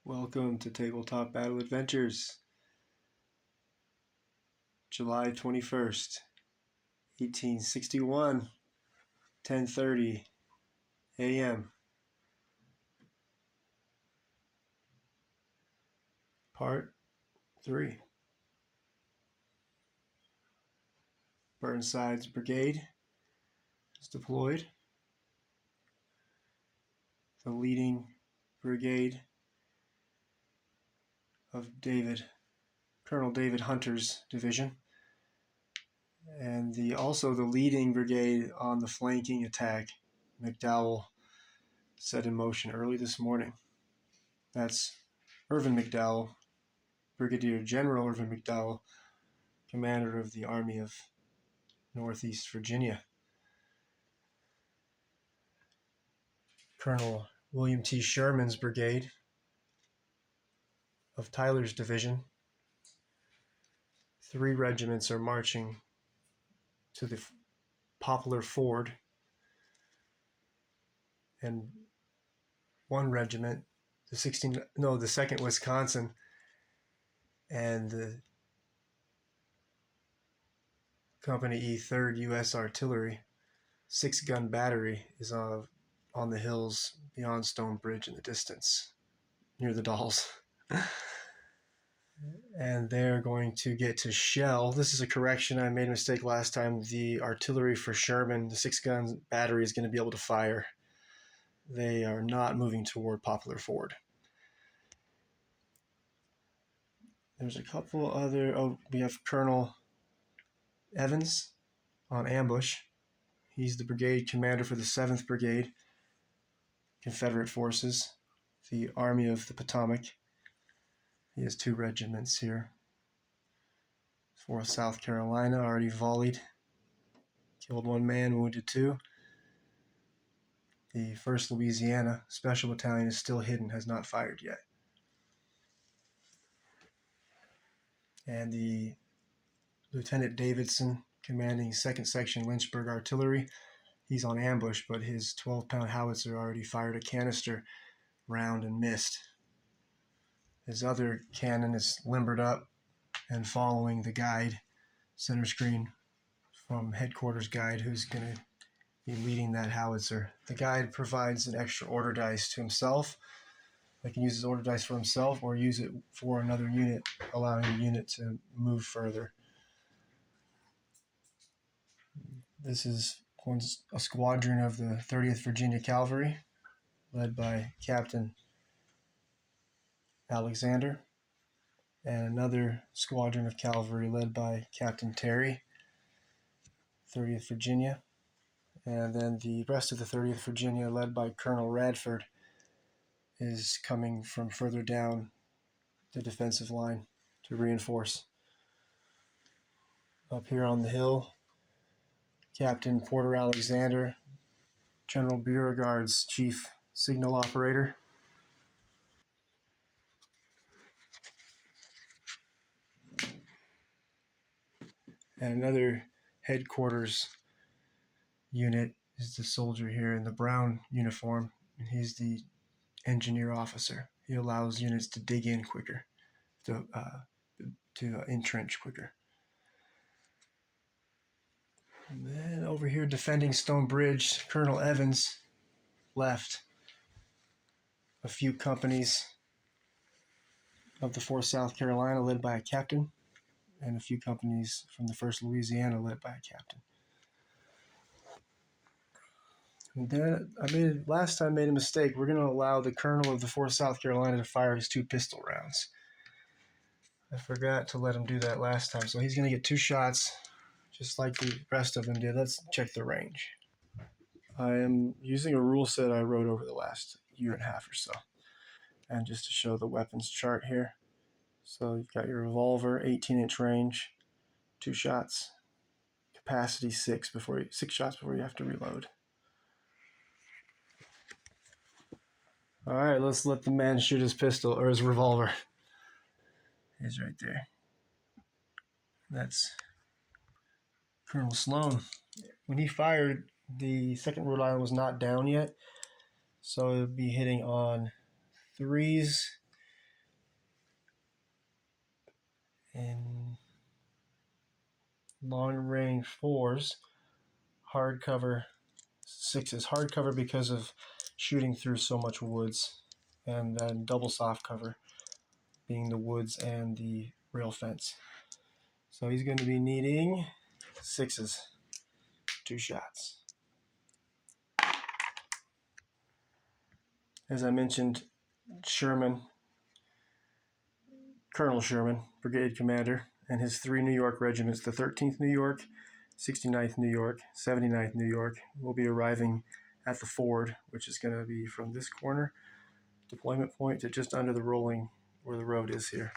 Welcome to Tabletop Battle Adventures, July 21st, 1861, 10:30 a.m. Part 3. Burnside's brigade is deployed. The leading brigade of Colonel David Hunter's division, and also the leading brigade on the flanking attack McDowell set in motion early this morning. That's Irvin McDowell, Brigadier General Irvin McDowell, commander of the Army of Northeast Virginia. Colonel William T. Sherman's brigade of Tyler's division. 3 regiments are marching to the Poplar Ford, and 1 regiment, the 2nd Wisconsin, and the Company E 3rd U.S. Artillery 6-gun battery is on the hills beyond Stone Bridge in the distance, near the Dalles. And they're going to get to shell. This is a correction. I made a mistake last time. The artillery for Sherman, the 6-gun battery, is going to be able to fire. They are not moving toward Poplar Ford. There's a couple other... we have Colonel Evans on ambush. He's the brigade commander for the 7th Brigade, Confederate Forces, the Army of the Potomac. He has 2 regiments here. 4th South Carolina, already volleyed. Killed 1 man, wounded 2. The 1st Louisiana Special Battalion is still hidden, has not fired yet. And the Lieutenant Davidson, commanding 2nd Section Lynchburg Artillery, he's on ambush, but his 12-pound howitzer already fired a canister round and missed. His other cannon is limbered up and following the guide, center screen from headquarters guide, who's going to be leading that howitzer. The guide provides an extra order dice to himself. He can use his order dice for himself or use it for another unit, allowing the unit to move further. This is a squadron of the 30th Virginia Cavalry, led by Captain Alexander, and another squadron of cavalry led by Captain Terry, 30th Virginia. And then the rest of the 30th Virginia, led by Colonel Radford, is coming from further down the defensive line to reinforce. Up here on the hill, Captain Porter Alexander, General Beauregard's chief signal operator. And another headquarters unit is the soldier here in the brown uniform, and he's the engineer officer. He allows units to dig in quicker, to entrench quicker. And then over here defending Stone Bridge, Colonel Evans left a few companies of the 4th South Carolina led by a captain, and a few companies from the 1st Louisiana led by a captain. And then last time I made a mistake. We're going to allow the colonel of the 4th South Carolina to fire his 2 pistol rounds. I forgot to let him do that last time, so he's going to get 2 shots, just like the rest of them did. Let's check the range. I am using a rule set I wrote over the last year and a half or so, and just to show the weapons chart here. So you've got your revolver, 18-inch range, 2 shots, capacity 6 shots before you have to reload. All right, let's let the man shoot his pistol or his revolver. He's right there. That's Colonel Sloan. When he fired, the 2nd Rhode Island was not down yet, so it would be hitting on 3s In long range 4s, hardcover 6s. Hardcover because of shooting through so much woods, and then double soft cover being the woods and the rail fence. So he's going to be needing 6s, 2 shots. As I mentioned, Sherman, Colonel Sherman, brigade commander, and his 3 New York regiments, the 13th New York, 69th New York, 79th New York, will be arriving at the ford, which is going to be from this corner deployment point to just under the rolling where the road is here.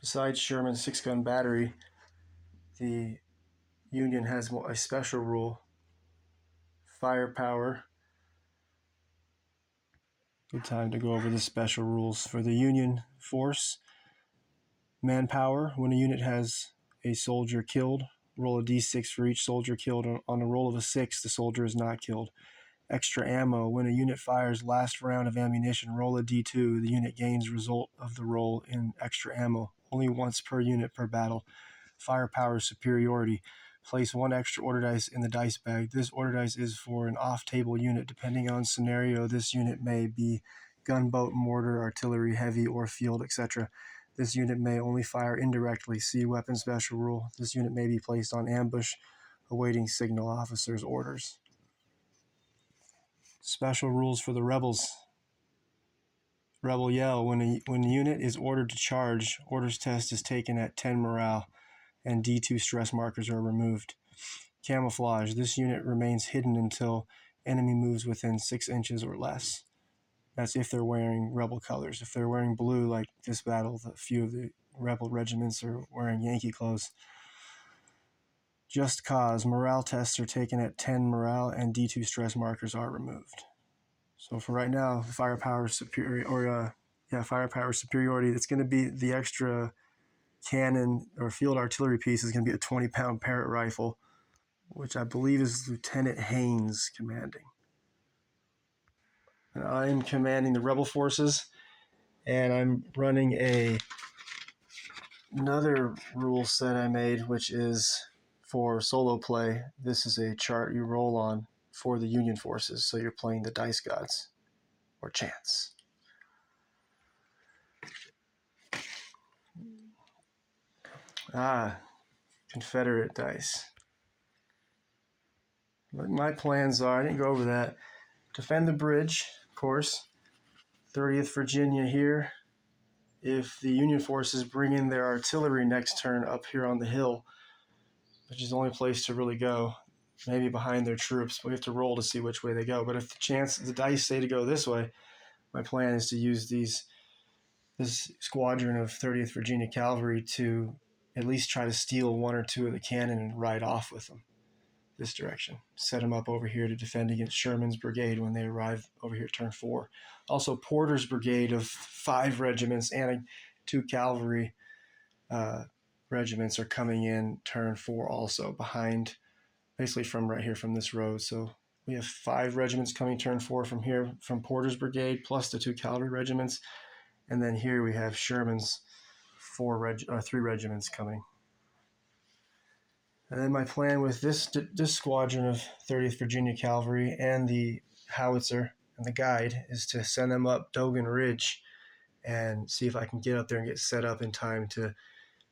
Besides Sherman's 6-gun battery, the Union has a special rule: firepower. Good time to go over the special rules for the Union force. Manpower: when a unit has a soldier killed, roll a d6 for each soldier killed. On a roll of a 6, the soldier is not killed. Extra ammo: when a unit fires last round of ammunition, roll a d2. The unit gains result of the roll in extra ammo, only once per unit per battle. Firepower superiority: place 1 extra order dice in the dice bag. This order dice is for an off-table unit. Depending on scenario, this unit may be gunboat, mortar, artillery, heavy, or field, etc. This unit may only fire indirectly. See weapon special rule. This unit may be placed on ambush, awaiting signal officer's orders. Special rules for the rebels. Rebel yell: when a unit is ordered to charge, orders test is taken at 10 morale, and D2 stress markers are removed. Camouflage: this unit remains hidden until enemy moves within 6 inches or less. That's if they're wearing rebel colors. If they're wearing blue, like this battle, a few of the rebel regiments are wearing Yankee clothes. Just cause: morale tests are taken at 10 morale, and D2 stress markers are removed. So for right now, firepower superiority, that's going to be the extra cannon or field artillery piece is going to be a 20-pound Parrott rifle, which I believe is Lieutenant Haynes commanding. And I'm commanding the rebel forces, and I'm running another rule set I made, which is for solo play. This is a chart you roll on for the Union forces, so you're playing the dice gods or chance. Confederate dice. But my plans are, I didn't go over that. Defend the bridge, of course. 30th Virginia here. If the Union forces bring in their artillery next turn up here on the hill, which is the only place to really go, maybe behind their troops, we have to roll to see which way they go. But if the dice say to go this way, my plan is to use this squadron of 30th Virginia Cavalry to at least try to steal 1 or 2 of the cannon and ride off with them this direction. Set them up over here to defend against Sherman's brigade when they arrive over here at turn 4. Also, Porter's brigade of 5 regiments and 2 cavalry regiments are coming in turn 4 also, behind, basically from right here from this road. So we have 5 regiments coming turn 4 from here, from Porter's brigade, plus the 2 cavalry regiments. And then here we have Sherman's 3 regiments coming. And then my plan with this squadron of 30th Virginia Cavalry and the howitzer and the guide is to send them up Dogan Ridge and see if I can get up there and get set up in time to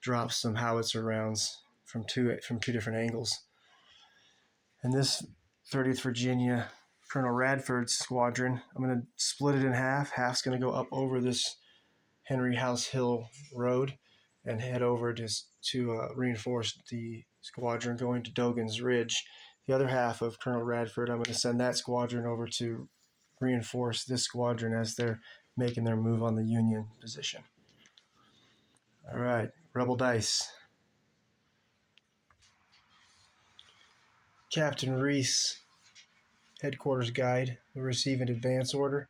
drop some howitzer rounds from two different angles. And this 30th Virginia Colonel Radford's squadron, I'm going to split it in half. Half's going to go up over this Henry House Hill Road and head over to reinforce the squadron going to Dogan's Ridge. The other half of Colonel Radford, I'm going to send that squadron over to reinforce this squadron as they're making their move on the Union position. All right, Rebel Dice. Captain Reese, headquarters guide, will receive an advance order,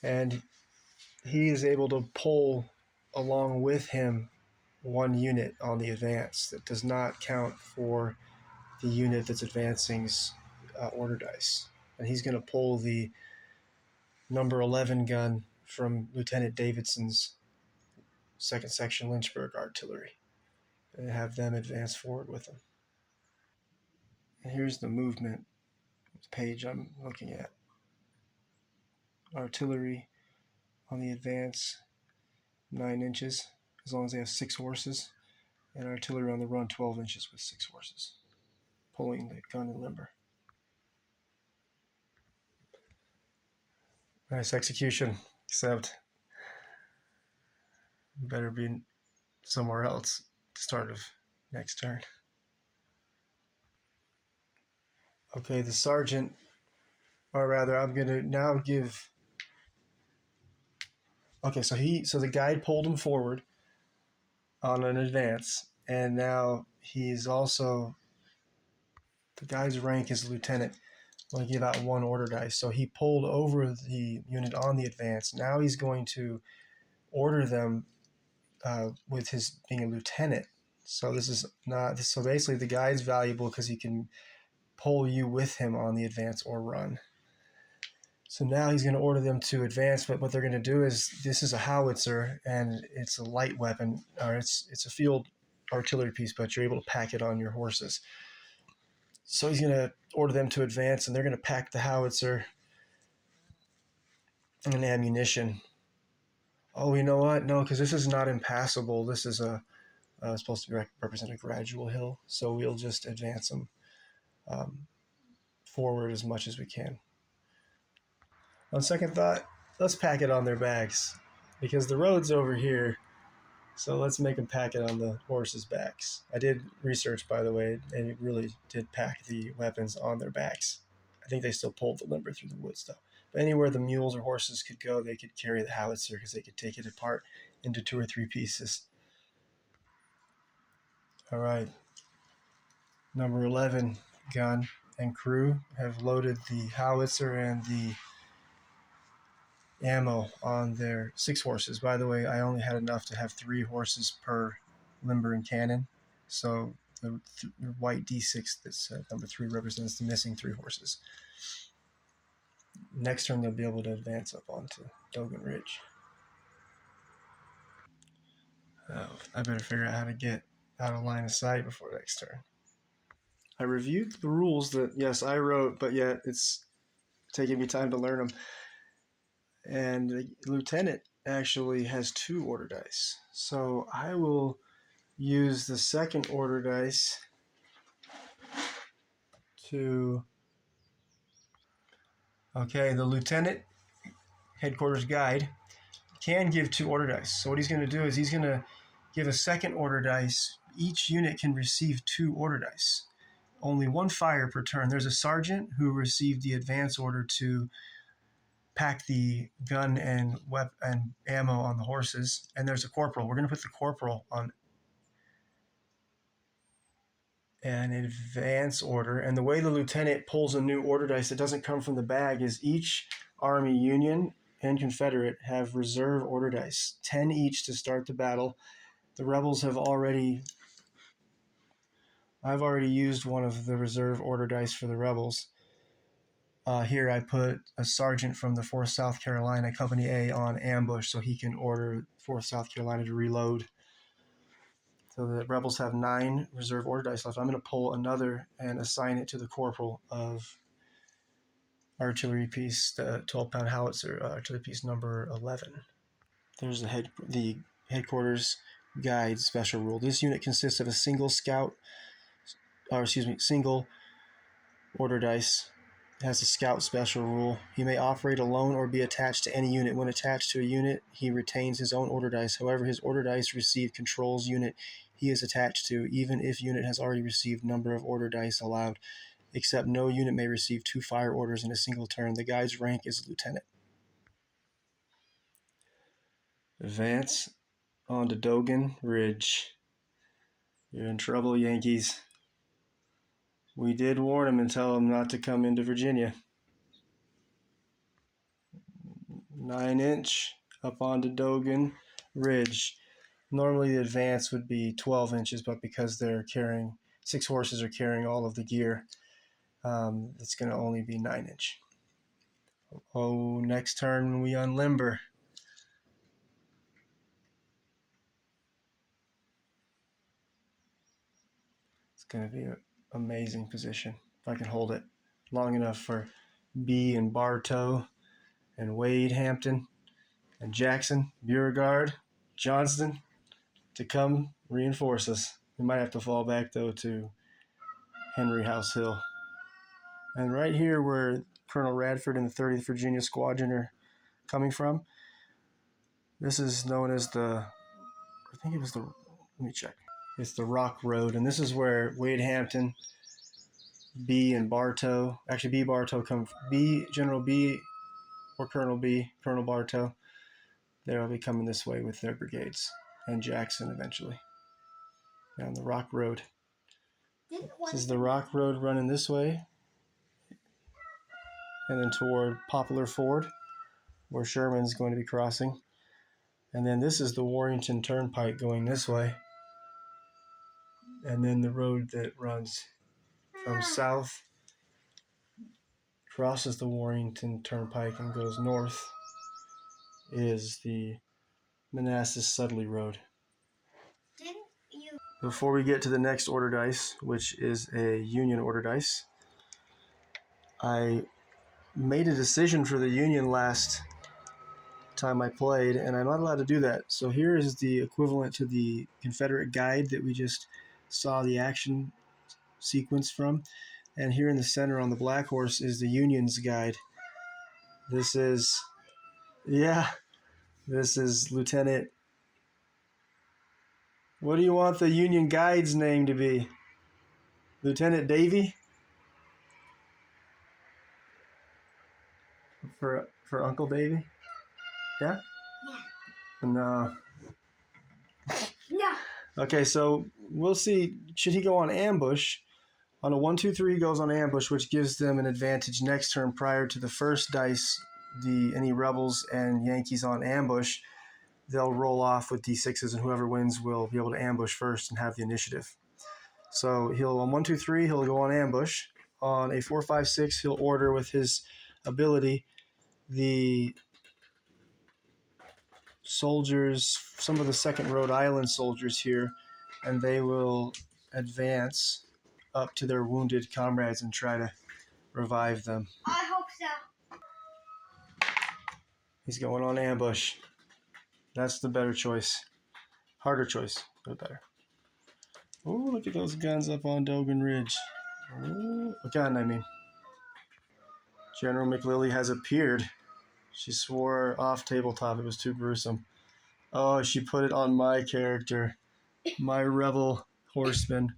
and he is able to pull along with him 1 unit on the advance. That does not count for the unit that's advancing's order dice. And he's going to pull the number 11 gun from Lieutenant Davidson's 2nd Section Lynchburg Artillery and have them advance forward with them. And here's the movement page I'm looking at. Artillery on the advance, 9 inches, as long as they have 6 horses, and artillery on the run, 12 inches with 6 horses, pulling the gun and limber. Nice execution, except better be somewhere else at the start of next turn. Okay, the sergeant, or rather, I'm gonna now give. Okay, so the guide pulled him forward on an advance, and now he's also, the guy's rank is lieutenant. I'm going to give out 1 order dice. So he pulled over the unit on the advance. Now he's going to order them with his being a lieutenant. So this is not, so basically the guide's valuable because he can pull you with him on the advance or run. So now he's going to order them to advance, but what they're going to do is, this is a howitzer and it's a light weapon, or it's a field artillery piece, but you're able to pack it on your horses. So he's going to order them to advance, and they're going to pack the howitzer and ammunition. Oh, you know what? No, because this is not impassable. This is supposed to represent a gradual hill, so we'll just advance them forward as much as we can. On second thought, let's pack it on their backs, because the road's over here, so let's make them pack it on the horses' backs. I did research, by the way, and it really did pack the weapons on their backs. I think they still pulled the limber through the woods, though. But anywhere the mules or horses could go, they could carry the howitzer, because they could take it apart into 2 or 3 pieces. All right. Number 11 gun and crew have loaded the howitzer and the ammo on their 6 horses. By the way, I only had enough to have 3 horses per limber and cannon. So the white D6 that's number 3 represents the missing 3 horses. Next turn, they'll be able to advance up onto Dogan Ridge. I better figure out how to get out of line of sight before next turn. I reviewed the rules that, yes, I wrote, but yet it's taking me time to learn them. And the lieutenant actually has 2 order dice. So I will use the 2nd order dice to... Okay, the lieutenant headquarters guide can give 2 order dice. So what he's going to do is he's going to give a 2nd order dice. Each unit can receive 2 order dice. Only 1 fire per turn. There's a sergeant who received the advance order to pack the gun and ammo on the horses, and there's a corporal. We're going to put the corporal on an advance order, and the way the lieutenant pulls a new order dice that doesn't come from the bag is each Army, Union, and Confederate have reserve order dice, 10 each to start the battle. The rebels have I've already used one of the reserve order dice for the rebels. Here I put a sergeant from the 4th South Carolina, Company A, on ambush so he can order 4th South Carolina to reload. So the rebels have 9 reserve order dice left. I'm going to pull another and assign it to the corporal of artillery piece, the 12-pound howitzer, artillery piece number 11. There's the headquarters guide special rule. This unit consists of a single single order dice. It has a scout special rule. He may operate alone or be attached to any unit. When attached to a unit, he retains his own order dice. However, his order dice receive controls unit he is attached to, even if unit has already received number of order dice allowed, except no unit may receive 2 fire orders in a single turn. The guide's rank is lieutenant. Advance onto Dogan Ridge. You're in trouble, Yankees. We did warn him and tell him not to come into Virginia. 9 inch up onto Dogan Ridge. Normally the advance would be 12 inches, but because they're carrying, 6 horses are carrying all of the gear, it's going to only be 9 inch. Oh, next turn we unlimber. going to be an amazing position if I can hold it long enough for B and Bartow and Wade Hampton and Jackson, Beauregard, Johnston to come reinforce us. We might have to fall back, though, to Henry House Hill. And right here where Colonel Radford and the 30th Virginia Squadron are coming from, this is known as the, I think it was the, let me check. It's the Rock Road, and this is where Wade Hampton, B and Bartow, actually B Bartow come, B, General B or Colonel B, Colonel Bartow, they'll be coming this way with their brigades, and Jackson eventually, down the Rock Road. This is the Rock Road running this way, and then toward Poplar Ford, where Sherman's going to be crossing. And then this is the Warrington Turnpike going this way. And then the road that runs from south, crosses the Warrington Turnpike and goes north, is the Manassas Sudley Road. Before we get to the next order dice, which is a Union order dice, I made a decision for the Union last time I played, and I'm not allowed to do that. So here is the equivalent to the Confederate guide that we just saw the action sequence from. And here in the center on the black horse is the Union's guide. This is, this is Lieutenant. What do you want the Union guide's name to be? Lieutenant Davy? For Uncle Davy? Yeah? Yeah. No. No. Okay, so we'll see. Should he go on ambush? On a 1-2-3 goes on ambush, which gives them an advantage next turn prior to the first dice. Any rebels and Yankees on ambush, they'll roll off with D6s, and whoever wins will be able to ambush first and have the initiative. So he'll on 1-2-3 he'll go on ambush. On a 4-5-6 he'll order with his ability the soldiers, some of the 2nd Rhode Island soldiers here, and they will advance up to their wounded comrades and try to revive them. I hope so. He's going on ambush. That's the better choice. Harder choice, but better. Oh, look at those guns up on Dogan Ridge. Oh, a gun, I mean. General McLilly has appeared. She swore off tabletop it was too gruesome. Oh, she put it on my character. My rebel horseman.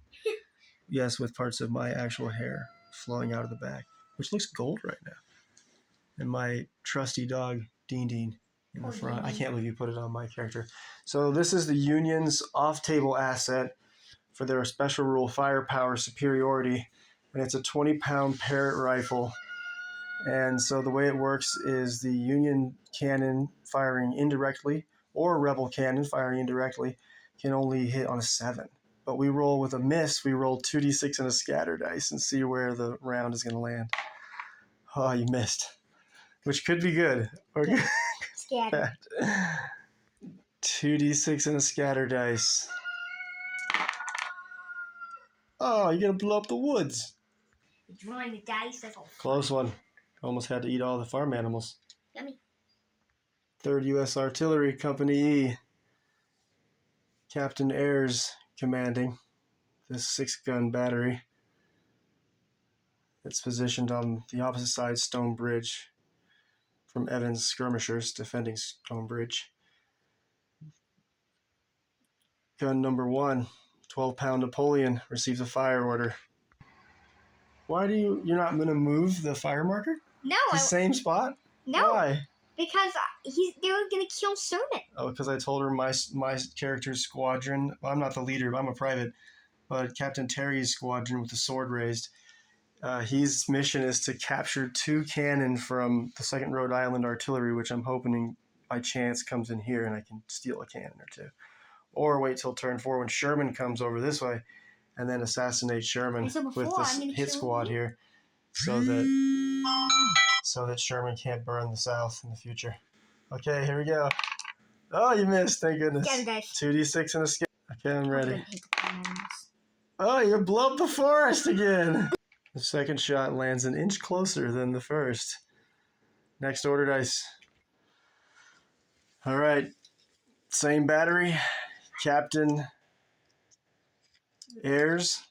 Yes, with parts of my actual hair flowing out of the back, which looks gold right now. And my trusty dog, Dean Dean, in the front. I can't believe you put it on my character. So this is the Union's off-table asset for their special rule firepower superiority, and it's a 20-pound Parrott rifle. And so the way it works is the Union cannon firing indirectly or Rebel cannon firing indirectly can only hit on a 7. But we roll with a miss. We roll 2d6 and a scatter dice and see where the round is going to land. Oh, you missed. Which could be good. Or Scatter. 2d6 and a scatter dice. Oh, you're going to blow up the woods. You're rolling the dice. That's all. Close one. Almost had to eat all the farm animals. Yummy. 3rd U.S. Artillery Company E. Captain Ayres commanding this 6-gun battery. It's positioned on the opposite side Stone Bridge from Evans' skirmishers defending Stone Bridge. Gun number 1, 12-pound Napoleon, receives a fire order. Why do you're not going to move the fire marker? No. The same spot? No. Why? Because they were going to kill Sherman. Oh, because I told her my character's squadron, well, I'm not the leader, but I'm a private, but Captain Terry's squadron with the sword raised, his mission is to capture 2 cannon from the 2nd Rhode Island Artillery, which I'm hoping by chance comes in here and I can steal a cannon or 2. Or wait till turn 4 when Sherman comes over this way and then assassinate Sherman with this hit squad here so that Sherman can't burn the South in the future. Okay, here we go. Oh, you missed. Thank goodness. 2d6 and a scale. Okay, I'm ready. Oh, you blow up the forest again. The second shot lands an inch closer than the first. Next order dice. All right. Same battery. Captain Ayers.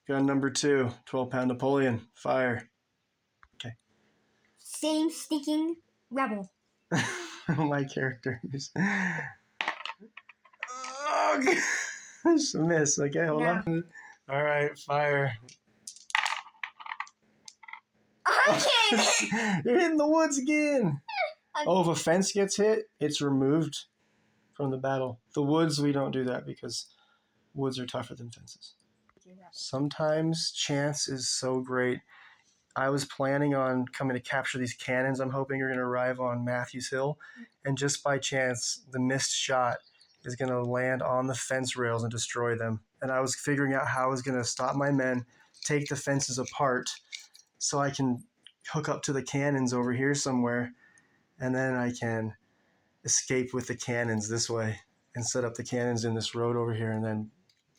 Gun number 2. 12-pound Napoleon. Fire. Okay. Same stinking rebel. My characters. Oh, it's a miss. Okay, hold on. All right, fire. Okay. You're hitting the woods again. Oh, if a fence gets hit, it's removed from the battle. The woods, we don't do that because woods are tougher than fences. Sometimes chance is so great. I was planning on coming to capture these cannons I'm hoping are going to arrive on Matthews Hill, and just by chance, the missed shot is going to land on the fence rails and destroy them. And I was figuring out how I was going to stop my men, take the fences apart, so I can hook up to the cannons over here somewhere, and then I can escape with the cannons this way and set up the cannons in this road over here, and then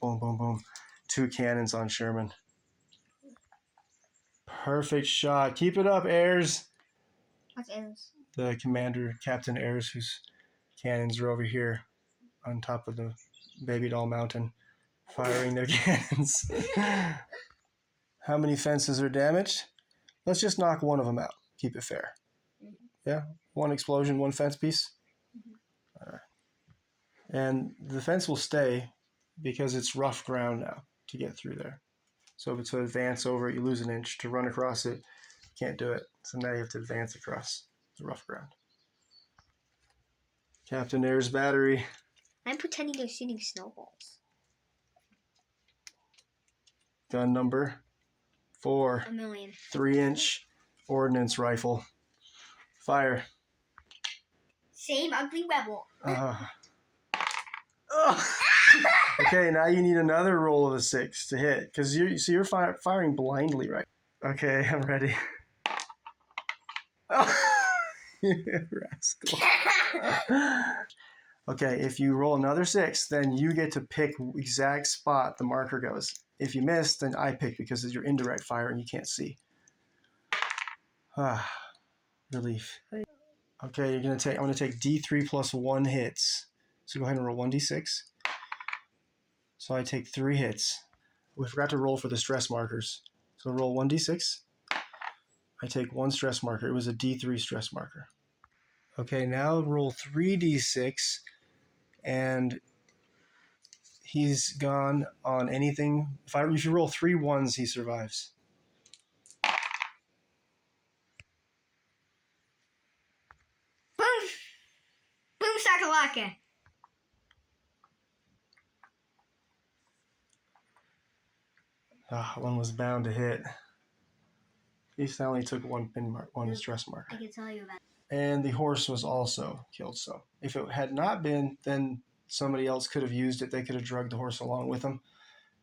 boom, boom, boom. 2 cannons on Sherman. Perfect shot. Keep it up, Ayers. What's Ayers? The commander, Captain Ayers, whose cannons are over here on top of the Baby Doll Mountain, firing their cannons. How many fences are damaged? Let's just knock one of them out. Keep it fair. Yeah? 1 explosion, 1 fence piece? All right. And the fence will stay because it's rough ground now to get through there. So to advance over it, you lose an inch. To run across it, you can't do it. So now you have to advance across the rough ground. Captain Ayers' battery. I'm pretending they're shooting snowballs. Gun number 4. 1,000,000. 3-inch ordnance rifle. Fire. Same ugly rebel. Okay, now you need another roll of a 6 to hit, because you're firing blindly, right? Okay, I'm ready. You rascal. Okay, if you roll another 6, then you get to pick exact spot the marker goes. If you miss, then I pick because it's your indirect fire and you can't see. Relief. Okay, I'm gonna take D3 plus 1 hits. So go ahead and roll 1d6. So I take 3 hits. We forgot to roll for the stress markers. So roll 1d6. I take 1 stress marker. It was a D3 stress marker. Okay, now roll 3d6, and he's gone on anything. If you roll 3 1s, he survives. Boom! Boom shakalaka! One was bound to hit. He only took 1 stress marker. I can tell you about it. And the horse was also killed. So if it had not been, then somebody else could have used it. They could have drugged the horse along with them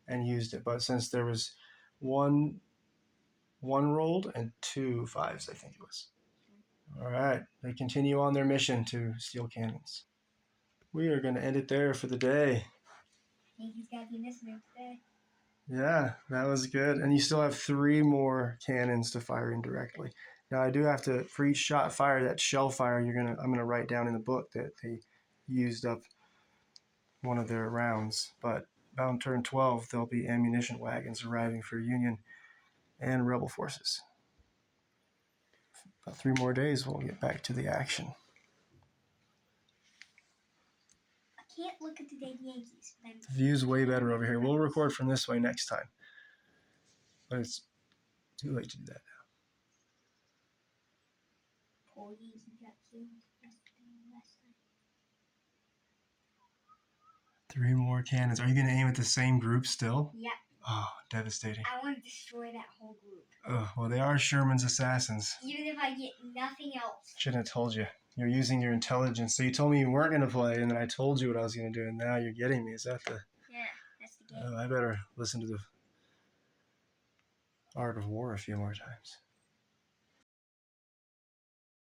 and used it. But since there was one rolled and 2 5s, I think it was. All right, they continue on their mission to steal cannons. We are going to end it there for the day. Thank you, guys, for listening today. Yeah, that was good. And you still have 3 more cannons to fire indirectly. Now I do have to, for each shot fired, that shell fire, I'm gonna write down in the book that they used up one of their rounds. But on turn 12, there'll be ammunition wagons arriving for Union and Rebel forces. About 3 more days, we'll get back to the action. I can't look at the dead Yankees. The view's way better over here. We'll record from this way next time. But it's too late to do that now. Poor Yankee got killed last night. 3 more cannons. Are you going to aim at the same group still? Yep. Oh, devastating. I want to destroy that whole group. Oh, well, they are Sherman's assassins. Even if I get nothing else. Shouldn't have told you. You're using your intelligence. So you told me you weren't going to play, and then I told you what I was going to do, and now you're getting me. Is that the... Yeah, that's the game. I better listen to the Art of War a few more times.